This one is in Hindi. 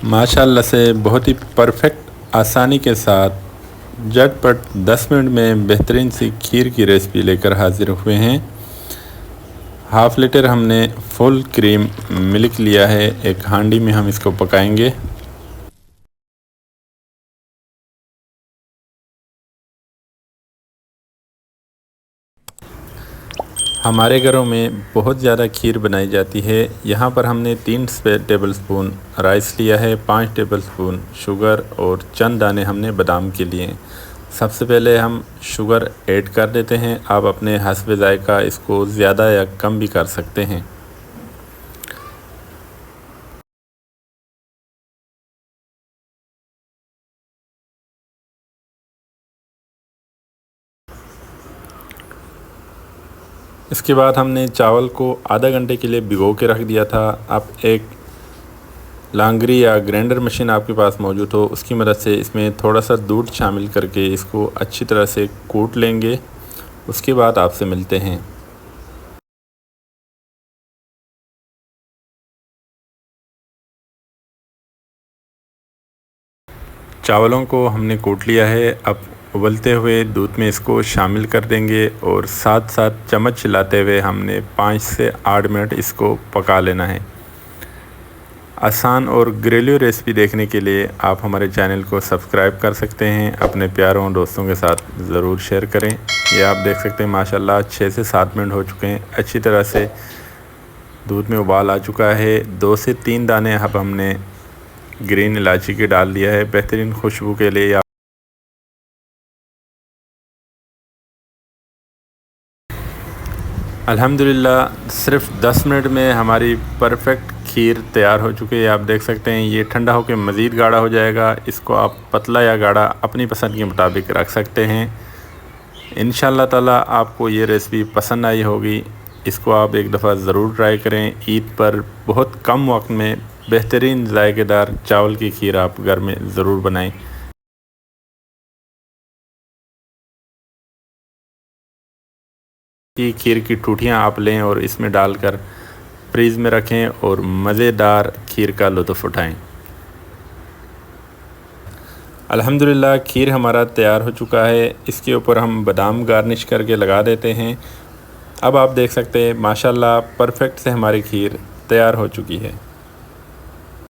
माशाल्लाह से बहुत ही परफेक्ट आसानी के साथ झटपट 10 मिनट में बेहतरीन सी खीर की रेसिपी लेकर हाज़िर हुए हैं। हाफ़ लीटर हमने फुल क्रीम मिल्क लिया है। एक हांडी में हम इसको पकाएंगे। हमारे घरों में बहुत ज़्यादा खीर बनाई जाती है। यहाँ पर हमने 3 टेबलस्पून राइस लिया है, 5 टेबलस्पून शुगर और चंद दाने हमने बादाम के लिए। सबसे पहले हम शुगर ऐड कर देते हैं। आप अपने हस्ब ज़ायक़ा इसको ज़्यादा या कम भी कर सकते हैं। इसके बाद हमने चावल को आधा घंटे के लिए भिगो के रख दिया था। अब एक लांगरी या ग्राइंडर मशीन आपके पास मौजूद हो, उसकी मदद से इसमें थोड़ा सा दूध शामिल करके इसको अच्छी तरह से कूट लेंगे। उसके बाद आपसे मिलते हैं। चावलों को हमने कूट लिया है। अब उबलते हुए दूध में इसको शामिल कर देंगे और साथ साथ चम्मच चलाते हुए हमने 5 से 8 मिनट इसको पका लेना है। आसान और घरेलू रेसिपी देखने के लिए आप हमारे चैनल को सब्सक्राइब कर सकते हैं। अपने प्यारों दोस्तों के साथ ज़रूर शेयर करें। ये आप देख सकते हैं माशाल्लाह 6 से 7 मिनट हो चुके हैं। अच्छी तरह से दूध में उबाल आ चुका है। 2 से 3 दाने अब हमने ग्रीन इलायची के डाल दिया है बेहतरीन खुशबू के लिए। अल्हम्दुलिल्लाह सिर्फ 10 मिनट में हमारी परफेक्ट खीर तैयार हो चुकी है। आप देख सकते हैं ये ठंडा होकर मज़ीद गाढ़ा हो जाएगा। इसको आप पतला या गाढ़ा अपनी पसंद के मुताबिक रख सकते हैं। इंशाअल्लाह ताला आपको ये रेसिपी पसंद आई होगी। इसको आप एक दफ़ा ज़रूर ट्राई करें। ईद पर बहुत कम वक्त में बेहतरीन जायकेदार चावल की खीर आप घर में ज़रूर बनाएं। की खीर की ठूठियाँ आप लें और इसमें डालकर फ्रीज़ में रखें और मज़ेदार खीर का लुत्फ़ उठाएं। अल्हम्दुलिल्लाह खीर हमारा तैयार हो चुका है। इसके ऊपर हम बादाम गार्निश करके लगा देते हैं। अब आप देख सकते हैं माशाल्लाह परफेक्ट से हमारी खीर तैयार हो चुकी है।